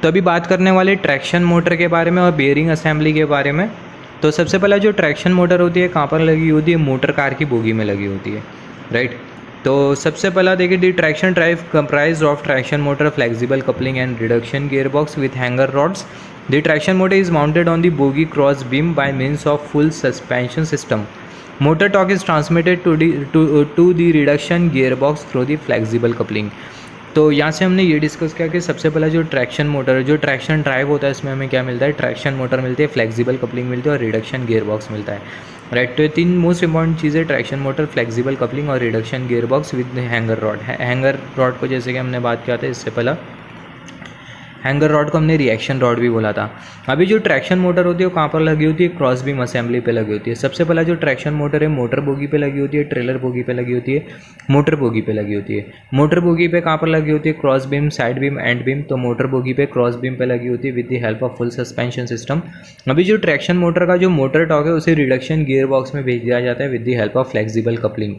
तो अभी बात करने वाले ट्रैक्शन मोटर के बारे में और बेयरिंग असेंबली के बारे में। तो सबसे पहला जो ट्रैक्शन मोटर होती है कहाँ पर लगी होती है, मोटर कार की बोगी में लगी होती है, राइट। तो सबसे पहला देखिए, the traction drive comprise of traction motor, flexible coupling and reduction gear box with hanger rods. The traction motor is mounted on the bogie cross beam by means of full suspension system. Motor torque is transmitted to the reduction gearbox through the flexible coupling. तो यहाँ से हमने ये discuss किया कि सबसे पहला जो ट्रैक्शन मोटर है, जो ट्रैक्शन ड्राइव होता है, इसमें हमें क्या मिलता है, ट्रैक्शन मोटर मिलती है, फ्लेक्सिबल कपलिंग मिलती है और रिडक्शन गियर बॉक्स मिलता है, राइट। तो ये तीन मोस्ट इंपॉर्टेंट चीज़ें, ट्रैक्शन मोटर, फ्लेक्सिबल कपलिंग और reduction gear box with hanger rod. Hanger rod को जैसे कि हमने बात किया था इससे पहला, हैंगर रॉड को हमने रिएक्शन रॉड भी बोला था। अभी जो ट्रैक्शन मोटर होती है वो कहाँ पर लगी होती है, क्रॉस बीम असेंबली पे लगी होती है। सबसे पहला जो ट्रैक्शन मोटर है मोटर बोगी पे लगी होती है, ट्रेलर बोगी पे लगी होती है, मोटर बोगी पे लगी होती है। मोटर बोगी पे कहाँ पर लगी होती है, cross beam, side beam, and beam. तो मोटर बोगी पे क्रॉस बीम पे लगी होती है with the help of full suspension system. अभी जो ट्रैक्शन मोटर का जो मोटर टॉर्क है उसे रिडक्शन गियर बॉक्स में भेज दिया जाता है with the help of flexible coupling.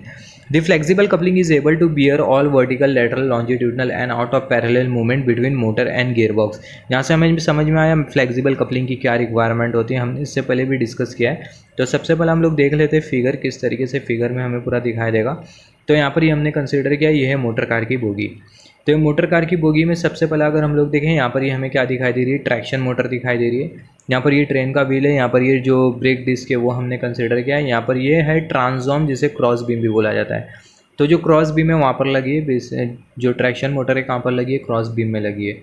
The flexible coupling is able to bear all vertical, lateral, longitudinal and out of parallel movement between motor and gearbox. यहाँ से हमें समझ में आया फ्लेक्सिबल कपलिंग की क्या रिक्वायरमेंट होती है, हमने इससे पहले भी डिस्कस किया है। तो सबसे पहले हम लोग देख लेते हैं फिगर, किस तरीके से फिगर में हमें पूरा दिखाई देगा। तो यहाँ पर ये हमने कंसिडर किया, ये है मोटर कार की बोगी। तो ये मोटर कार की बोगी में सबसे पहला अगर हम लोग देखें, यहाँ पर ये हमें क्या दिखाई दे रही है, ट्रैक्शन मोटर दिखाई दे रही है। यहाँ पर ये ट्रेन का व्हील है, यहाँ पर ये जो ब्रेक डिस्क है वो हमने कंसिडर किया है। यहाँ पर ये है ट्रांसडोम, जिसे क्रॉस बीम भी बोला जाता है। तो जो क्रॉस बीम है वहाँ पर लगी है, जो ट्रैक्शन मोटर है कहाँ पर लगी है, क्रॉस बीम में लगी है।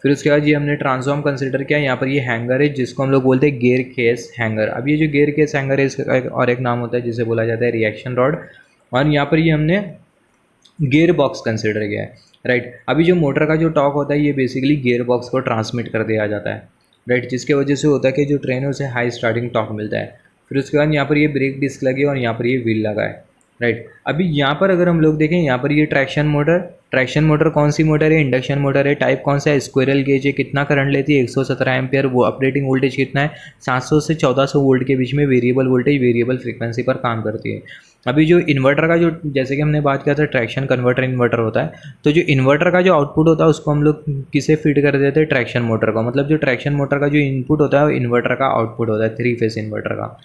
फिर उसके बाद ये हमने ट्रांसफॉर्म कंसिडर किया। यहाँ पर ये हैंगर है जिसको हम लोग बोलते हैं गियर केस हैंगर। अब ये जो गियर केस हैंगर है इसका और एक नाम होता है जिसे बोला जाता है रिएक्शन रॉड। और यहाँ पर ये हमने गियर बॉक्स कंसिडर किया है, राइट। अभी जो मोटर का जो टॉर्क होता है ये बेसिकली गियर बॉक्स को ट्रांसमिट कर दिया जाता है, राइट, जिसके वजह से होता है कि जो ट्रेन है उसे हाई स्टार्टिंग टॉर्क मिलता है। फिर उसके बाद यहाँ पर ये ब्रेक डिस्क लगी है और यहाँ पर ये व्हील लगा है, राइट। अभी यहाँ पर अगर हम लोग देखें, यहाँ पर ये ट्रैक्शन मोटर कौन सी मोटर है, इंडक्शन मोटर है। टाइप कौन सा है, स्क्विरल गेज है। कितना करंट लेती है, 117 एम्पियर। वो ऑपरेटिंग वोल्टेज कितना है, 700 से 1400 वोल्ट के बीच में वेरिएबल वोल्टेज, वेरिएबल फ्रीक्वेंसी पर काम करती है। अभी जो इन्वर्टर का जो, जैसे कि हमने बात किया था ट्रैक्शन कन्वर्टर इन्वर्टर होता है, तो जो इन्वर्टर का जो आउटपुट होता है उसको हम लोग किसे फीड कर देते हैं, ट्रैक्शन मोटर को। मतलब जो ट्रैक्शन मोटर का जो इनपुट होता है वो इन्वर्टर का आउटपुट होता है, 3 फेस इन्वर्टर का।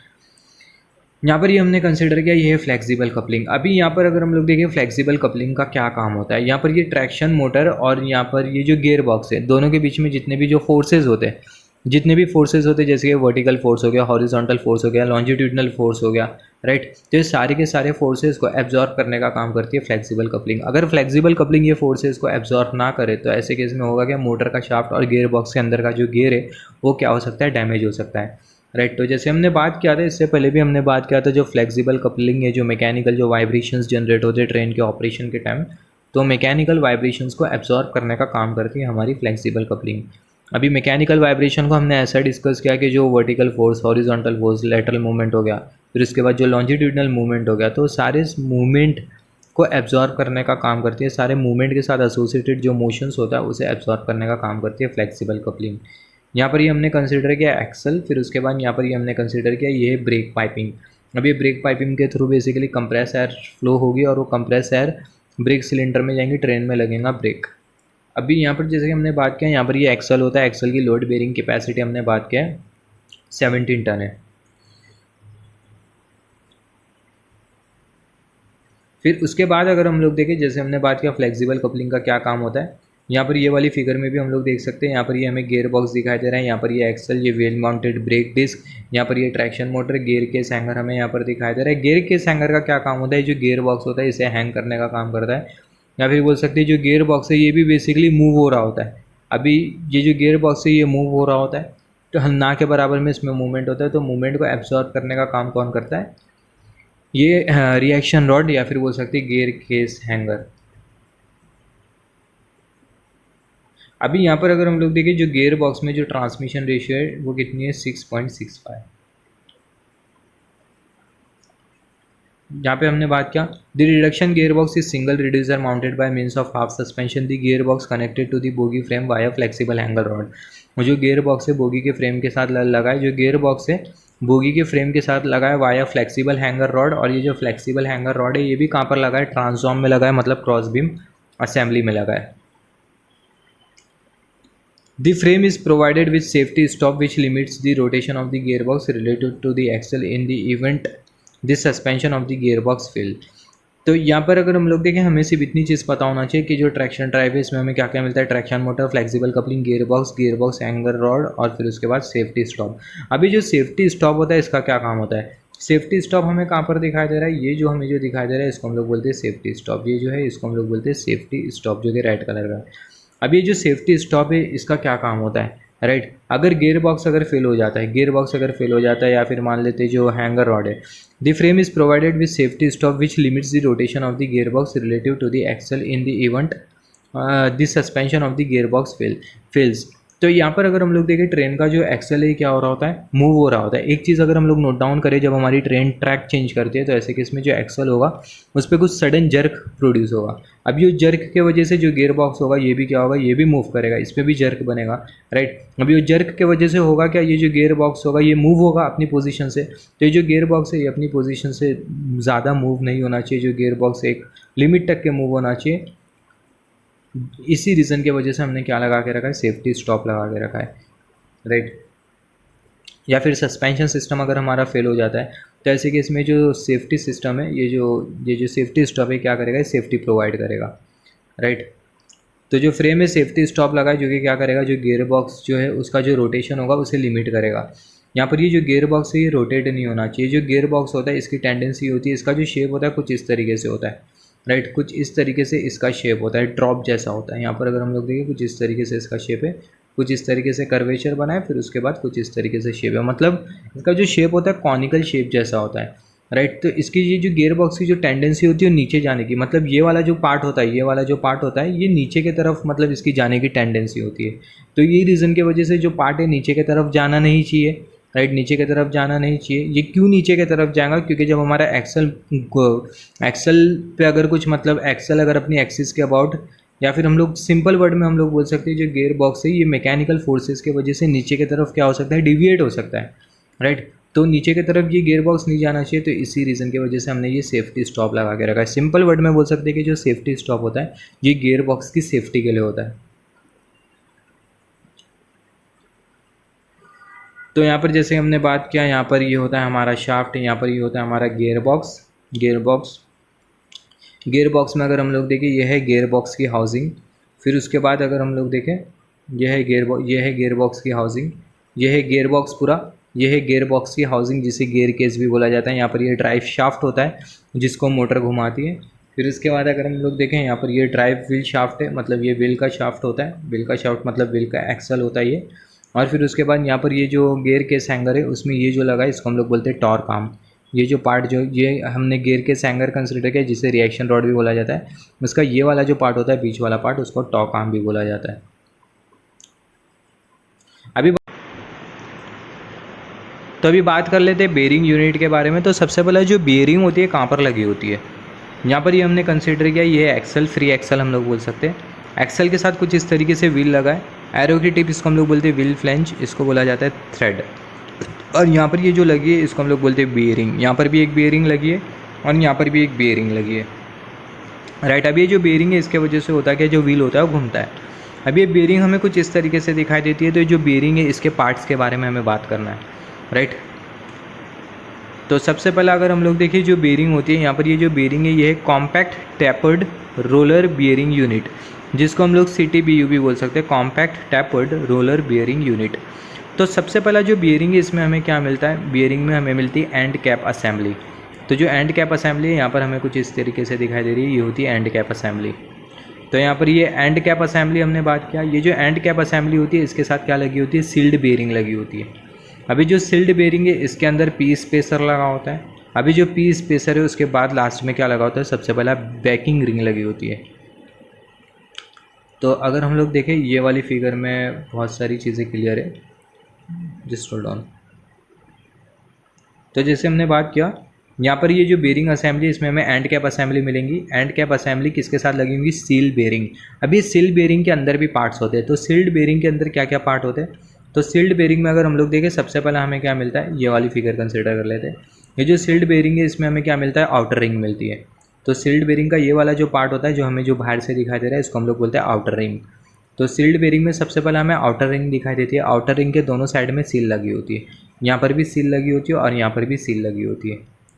यहाँ पर ये हमने कंसिडर किया, ये है फ्लेक्सिबल कपलिंग। अभी यहाँ पर अगर हम लोग देखें फ्लेक्सिबल कपलिंग का क्या काम होता है, यहाँ पर ये ट्रैक्शन मोटर और यहाँ पर ये जो गियर बॉक्स है, दोनों के बीच में जितने भी जो फोर्सेज होते हैं, जैसे कि वर्टिकल फोर्स हो गया, हॉरिजॉन्टल फोर्स हो गया, लॉन्जिट्यूडनल फोर्स हो गया, राइट। तो ये सारे के सारे फोर्सेज को एब्जॉर्ब करने का काम करती है फ्लेक्सिबल कपलिंग। अगर फ्लेक्सिबल कपलिंग ये फोर्सेज को एब्जॉर्ब ना करे तो ऐसे केस में होगा कि मोटर का शाफ्ट और गियर बॉक्स के अंदर का जो गियर है वो क्या हो सकता है, डैमेज हो सकता है, राइट। तो जैसे हमने बात किया था, इससे पहले भी हमने बात किया था, जो फ्लेक्सिबल कपलिंग है, जो मैकेनिकल जो वाइब्रेशंस जनरेट होते हैं ट्रेन के ऑपरेशन के टाइम, तो मैकेनिकल वाइब्रेशंस को एब्जॉर्ब करने का काम करती है हमारी फ्लेक्सिबल कपलिंग। अभी मैकेनिकल वाइब्रेशन को हमने ऐसा डिस्कस किया कि जो vertical force, horizontal force, lateral movement हो गया, फिर उसके बाद जो लॉन्जिट्यूडनल मूवमेंट हो गया, तो सारे मूवमेंट को एब्जॉर्ब करने का काम करती है। सारे मूवमेंट के साथ एसोसिएटेड जो मोशंस होता है उसे एब्जॉर्ब करने का काम करती है फ्लेक्सिबल कपलिंग। यहाँ पर ये हमने कंसिडर किया एक्सल। फिर उसके बाद यहाँ पर ये हमने कंसिडर किया ये ब्रेक पाइपिंग। अब ये ब्रेक पाइपिंग के through basically compress air flow होगी और वो कंप्रेस एयर ब्रेक सिलेंडर में जाएंगी, ट्रेन में लगेगा ब्रेक। अभी यहाँ पर जैसे कि हमने बात किया, यहाँ पर ये एक्सल होता है। एक्सल की लोड बेयरिंग कैपेसिटी हमने बात किया है 17 टन है। फिर उसके बाद अगर हम लोग देखें, जैसे हमने बात किया फ्लेक्सिबल कपलिंग का क्या काम होता है, यहाँ पर ये वाली फिगर में भी हम लोग देख सकते हैं। यहाँ पर ये हमें गियर बॉक्स दिखाई दे रहा है, यहाँ पर ये एक्सल, ये व्हील माउंटेड ब्रेक डिस्क, यहाँ पर ये traction motor, gear case hanger हमें यहाँ पर दिखाई दे रहा है। गियर केस हैंगर का क्या काम होता है, जो गियर बॉक्स होता है इसे हैंग करने का काम करता है, या फिर बोल सकते हैं जो गियर बॉक्स है ये भी बेसिकली मूव हो रहा होता है। अभी ये जो गियर बॉक्स है ये मूव हो रहा होता है, तो ना के बराबर में इसमें मूवमेंट होता है, तो मूवमेंट को एब्जॉर्ब करने का काम कौन करता है, ये रिएक्शन रॉड या फिर बोल सकते हैं गियर केस हैंगर। अभी यहाँ पर अगर हम लोग देखें, जो गियर बॉक्स में जो ट्रांसमिशन रेशियो है वो कितनी है, 6.65। यहाँ पे हमने बात किया, the reduction gear box is single reducer mounted by means of half suspension, the gear box connected to the bogie frame via flexible hanger rod. जो गियर बॉक्स है बोगी के फ्रेम के साथ लगा है, जो गियर बॉक्स है bogie के फ्रेम के साथ लगा है वाया फ्लेक्सिबल हैंगर रॉड। और ये जो फ्लेक्सिबल हैंगर रॉड है ये भी कहाँ पर लगा है, ट्रांसडोम में लगा है, मतलब क्रॉस बीम असेंबली में लगा है। The frame is provided with safety stop which limits the rotation of the gearbox related to the axle in the event the suspension of the gearbox fail. तो यहाँ पर अगर हम लोग देखें हमें सिर्फ इतनी चीज़ पता होना चाहिए कि जो ट्रैक्शन ड्राइव है इसमें हमें क्या क्या मिलता है, traction motor, flexible coupling, gearbox anger rod और फिर उसके बाद सेफ्टी स्टॉप। अभी जो सेफ्टी स्टॉप होता है इसका क्या काम होता है, सेफ्टी स्टॉप हमें कहाँ पर दिखाई दे रहा है, ये जो हमें जो दिखाई दे रहा है इसको हम लोग बोलते हैं सेफ्टी स्टॉप। ये जो है इसको हम लोग बोलते हैं सेफ्टी स्टॉप जो कि रेड कलर का है। अब ये जो सेफ्टी स्टॉप है इसका क्या काम होता है, राइट। अगर गियर बॉक्स अगर फेल हो जाता है, या फिर मान लेते जो हैंगर रॉड है, the frame is provided with safety stop which limits the rotation of the gear box relative to the axle in the event the suspension of the gear box fails. तो यहाँ पर अगर हम लोग देखें train का जो एक्सल है क्या हो रहा होता है, मूव हो रहा होता है। एक चीज़ अगर हम लोग नोट डाउन करें, जब हमारी ट्रेन ट्रैक चेंज करती है तो ऐसे केस में जो एक्सल होगा उस पर कुछ सडन जर्क प्रोड्यूस होगा। अब ये जर्क के वजह से जो गियर बॉक्स होगा ये भी क्या होगा, ये भी मूव करेगा, इस पर भी जर्क बनेगा, राइट। अब ये जर्क के वजह से होगा क्या, ये जो गियर बॉक्स होगा ये मूव होगा अपनी पोजीशन से। तो ये जो गियर बॉक्स है ये अपनी पोजीशन से ज़्यादा मूव नहीं होना चाहिए, जो गियर बॉक्स एक लिमिट तक के मूव होना चाहिए। इसी रीज़न की वजह से हमने क्या लगा के रखा है, सेफ्टी स्टॉप लगा के रखा है, राइट। या फिर सस्पेंशन सिस्टम अगर हमारा फेल हो जाता है तो ऐसे केस में जो सेफ्टी सिस्टम है, ये जो सेफ्टी स्टॉप है क्या करेगा, सेफ्टी प्रोवाइड करेगा, राइट। तो जो फ्रेम में सेफ्टी स्टॉप लगा है जो कि क्या करेगा, जो गियर बॉक्स जो है उसका जो रोटेशन होगा उसे लिमिट करेगा। यहाँ पर ये जो गियर बॉक्स है ये रोटेट नहीं होना चाहिए। जो गियर बॉक्स होता है इसकी टेंडेंसी होती है, इसका जो शेप होता है कुछ इस तरीके से होता है, राइट। कुछ इस तरीके से इसका शेप होता है, ड्रॉप जैसा होता है। यहाँ पर अगर हम लोग देखें कुछ इस तरीके से इसका शेप है, कुछ इस तरीके से कर्वेचर बना है, फिर उसके बाद कुछ इस तरीके से शेप है, मतलब इसका जो शेप होता है कॉनिकल शेप जैसा होता है, राइट। तो इसकी ये जो गियर बॉक्स की जो टेंडेंसी होती है नीचे जाने की, मतलब ये वाला जो पार्ट होता है, ये नीचे की तरफ मतलब इसकी जाने की टेंडेंसी होती है। तो यही रीज़न की वजह से जो पार्ट है नीचे की तरफ जाना नहीं चाहिए, राइट। नीचे की तरफ जाना नहीं चाहिए। ये क्यों नीचे की तरफ जाएगा, क्योंकि जब हमारा एक्सल पे अगर कुछ मतलब एक्सल अगर अपनी एक्सिस के अबाउट, या फिर हम लोग सिंपल वर्ड में हम लोग बोल सकते हैं जो गियर बॉक्स है ये मैकेनिकल फोर्सेस की वजह से नीचे की तरफ क्या हो सकता है, डिविएट हो सकता है, राइट। तो नीचे की तरफ ये गियर बॉक्स नहीं जाना चाहिए। तो इसी रीज़न की वजह से हमने ये सेफ्टी स्टॉप लगा के रखा है। सिंपल वर्ड में बोल सकते हैं कि जो सेफ्टी स्टॉप होता है ये गियर बॉक्स की सेफ्टी के लिए होता है। तो यहाँ पर जैसे हमने बात किया, यहाँ पर ये होता है हमारा शाफ्ट, यहाँ पर ये होता है हमारा गियर बॉक्स में अगर हम लोग देखें ये है गियर बॉक्स की हाउसिंग। फिर उसके बाद अगर हम लोग देखें ये है गियर बॉक्स की हाउसिंग, ये है गियर बॉक्स पूरा, ये है गियर बॉक्स की हाउसिंग जिसे गियर केस भी बोला जाता है। यहाँ पर ये ड्राइव शाफ्ट होता है जिसको मोटर घुमाती है। फिर उसके बाद अगर हम लोग देखें यहाँ पर ये ड्राइव व्हील शाफ्ट है, मतलब ये व्हील का शाफ्ट होता है, व्हील का शाफ्ट मतलब व्हील का एक्सल होता है ये। और फिर उसके बाद यहाँ पर ये जो गियर केस हैंगर है उसमें ये जो लगा है इसको हम लोग बोलते हैं टॉर्क आर्म। ये जो पार्ट जो ये हमने गियर केस हैंगर कंसिडर किया जिसे रिएक्शन रॉड भी बोला जाता है, उसका ये वाला जो पार्ट होता है बीच वाला पार्ट उसको टॉर्क आर्म भी बोला जाता है। अभी बात कर लेते हैं बेयरिंग यूनिट के बारे में। तो सबसे पहले जो बेयरिंग होती है कहाँ पर लगी होती है, यहाँ पर ये हमने कंसिडर किया ये एक्सल, फ्री एक्सल हम लोग बोल सकते हैं। एक्सल के साथ कुछ इस तरीके से व्हील लगा है, एरो की टिप इसको हम लोग बोलते हैं व्हील फ्लेंज, इसको बोला जाता है थ्रेड। और यहाँ पर ये जो लगी है इसको हम लोग बोलते हैं बेयरिंग। यहाँ पर भी एक बेयरिंग लगी है और यहाँ पर भी एक बेयरिंग लगी है, राइट। अब ये जो बेयरिंग है इसके वजह से होता है कि जो व्हील होता है वो घूमता है। अब ये बेयरिंग हमें कुछ इस तरीके से दिखाई देती है। तो जो बेयरिंग है इसके पार्ट्स के बारे में हमें बात करना है, राइट। तो सबसे पहला अगर हम लोग देखिए जो बेयरिंग होती है, यहाँ पर ये जो बेयरिंग है ये है compact tapered roller bearing unit, जिसको हम लोग CTBU भी बोल सकते हैं, compact tapered roller bearing unit. तो सबसे पहला जो बेयरिंग है इसमें हमें क्या मिलता है, बेयरिंग में हमें मिलती है एंड कैप असेंबली। तो जो एंड कैप असेंबली है यहाँ पर हमें कुछ इस तरीके से दिखाई दे रही है, ये होती है एंड कैप असेंबली। तो यहाँ पर ये एंड कैप असेंबली हमने बात किया, ये जो एंड कैप असेंबली होती है इसके साथ क्या लगी होती है, सील्ड बेयरिंग लगी होती है। अभी जो सील्ड बेयरिंग है इसके अंदर पी स्पेसर लगा होता है। अभी जो पी स्पेसर है उसके बाद लास्ट में क्या लगा होता है, सबसे पहला बैकिंग रिंग लगी होती है। तो अगर हम लोग देखें ये वाली फिगर में बहुत सारी चीज़ें क्लियर है, जस्ट होल्ड ऑन। तो जैसे हमने बात किया यहाँ पर ये जो बेयरिंग असेंबली इसमें हमें एंड कैप असेंबली मिलेंगी। एंड कैप असेंबली किसके साथ लगी होंगी, सील बेयरिंग। अभी सील बेयरिंग के अंदर भी पार्ट्स होते हैं। तो सील्ड बेयरिंग के अंदर क्या क्या पार्ट होते हैं, तो सील्ड बेयरिंग में अगर हम लोग देखें सबसे पहला हमें क्या मिलता है, ये वाली फिगर कंसिडर कर लेते हैं। ये जो सील्ड बेयरिंग है इसमें हमें क्या मिलता है, आउटर रिंग मिलती है। तो सील्ड बेयरिंग का ये वाला जो पार्ट होता है जो हमें जो बाहर से दिखाई दे रहा है इसको हम लोग बोलते हैं आउटर रिंग। तो सील्ड बेरिंग में सबसे पहले हमें आउटर रिंग दिखाई देती है। आउटर रिंग के दोनों साइड में सील लगी होती है, यहाँ पर भी सील लगी होती है और यहाँ पर भी सील लगी होती है,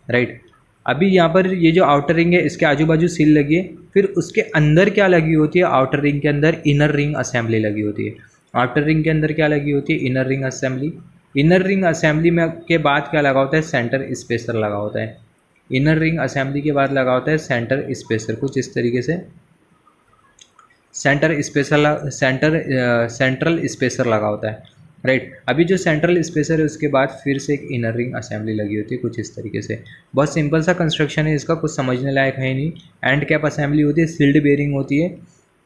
राइट। अभी यहाँ पर ये जो आउटर रिंग है इसके आजू बाजू सील लगी है, फिर उसके अंदर क्या लगी होती है, आउटर रिंग के अंदर इनर रिंग असेंबली लगी होती है। आउटर रिंग के अंदर क्या लगी होती है, inner ring assembly. Inner ring assembly में के बाद क्या लगा होता है, सेंटर स्पेसर लगा होता है। इनर रिंग असेंबली के बाद लगा होता है सेंटर स्पेसर, कुछ इस तरीके से सेंट्रल स्पेसर लगा होता है, राइट। अभी जो सेंट्रल स्पेसर है उसके बाद फिर से एक इनर रिंग असेंबली लगी होती है, कुछ इस तरीके से। बहुत सिंपल सा कंस्ट्रक्शन है इसका, कुछ समझने लायक है नहीं। एंड कैप असेंबली होती है, सील्ड बेरिंग होती है,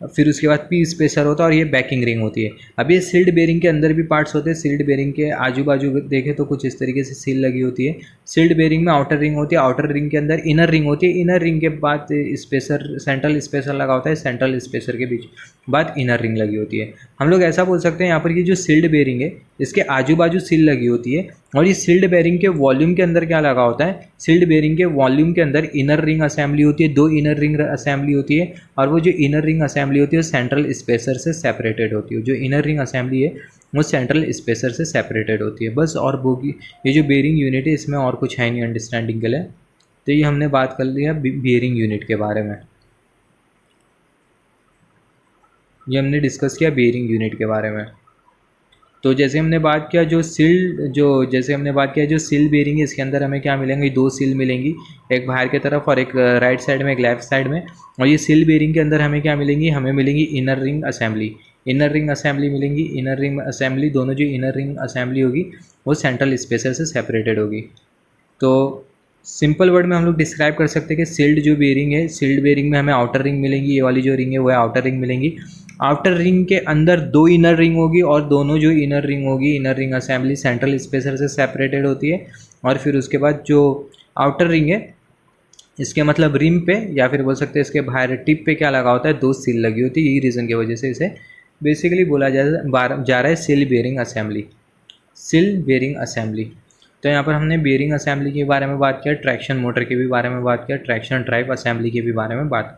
फिर उसके बाद पी स्पेसर होता है और ये बैकिंग रिंग होती है। अब ये सील्ड बेरिंग के अंदर भी पार्ट्स होते हैं। सील्ड बेरिंग के आजू बाजू देखें तो कुछ इस तरीके से सील लगी होती है। सील्ड बेरिंग में आउटर रिंग होती है, आउटर रिंग के अंदर इनर रिंग होती है, इनर रिंग के बाद स्पेसर, सेंट्रल स्पेसर लगा होता है, सेंट्रल स्पेसर के बीच बाद इनर रिंग लगी होती है। हम लोग ऐसा बोल सकते हैं यहाँ पर ये जो सील्ड बेरिंग है इसके आजू बाजू सील लगी होती है, और ये सील्ड बेरिंग के वॉल्यूम के अंदर क्या लगा होता है, सील्ड बेरिंग के वॉल्यूम के अंदर इनर रिंग असेंबली होती है, 2 इनर रिंग असेंबली होती है, और वो जो इनर रिंग असेंबली होती है सेंट्रल स्पेसर से सेपरेटेड होती है। जो इनर रिंग असेंबली है वो सेंट्रल स्पेसर से सेपरेटेड होती है, बस। और बोगी ये जो बेरिंग यूनिट है इसमें और कुछ है नहीं अंडरस्टैंडिंग के लिए। तो ये हमने बात कर लिया बेरिंग यूनिट के बारे में, ये हमने डिस्कस किया बेरिंग यूनिट के बारे में। तो जैसे हमने बात किया जो सील बेरिंग है इसके अंदर हमें क्या मिलेंगे, 2 सील मिलेंगी, एक बाहर की तरफ और एक राइट साइड में, एक लेफ्ट साइड में। और ये सील बेरिंग के अंदर हमें क्या मिलेंगी, हमें मिलेंगी inner ring assembly, inner ring assembly मिलेंगी। इनर रिंग असेंबली, दोनों जो इनर रिंग असेंबली होगी वो सेंट्रल स्पेसर से सेपरेटेड होगी। तो सिंपल वर्ड में हम लोग डिस्क्राइब कर सकते हैं कि सील्ड जो बेरिंग है, सील्ड बेरिंग में हमें आउटर रिंग मिलेंगी, ये वाली जो रिंग है वो है आउटर रिंग मिलेंगी। आउटर रिंग के अंदर 2 इनर रिंग होगी, और दोनों जो इनर रिंग होगी, inner ring assembly central spacer से सेपरेटेड होती है। और फिर उसके बाद जो आउटर रिंग है इसके मतलब रिम पे, या फिर बोल सकते हैं इसके बाहर टिप पे क्या लगा होता है, 2 सील लगी होती है। यही रीज़न की वजह से इसे बेसिकली बोला जा रहा है seal bearing assembly, seal bearing assembly. तो यहाँ पर हमने बेरिंग असेंबली के बारे में बात किया, ट्रैक्शन मोटर के भी बारे में बात किया, ट्रैक्शन ड्राइव असेंबली के भी बारे में बात की।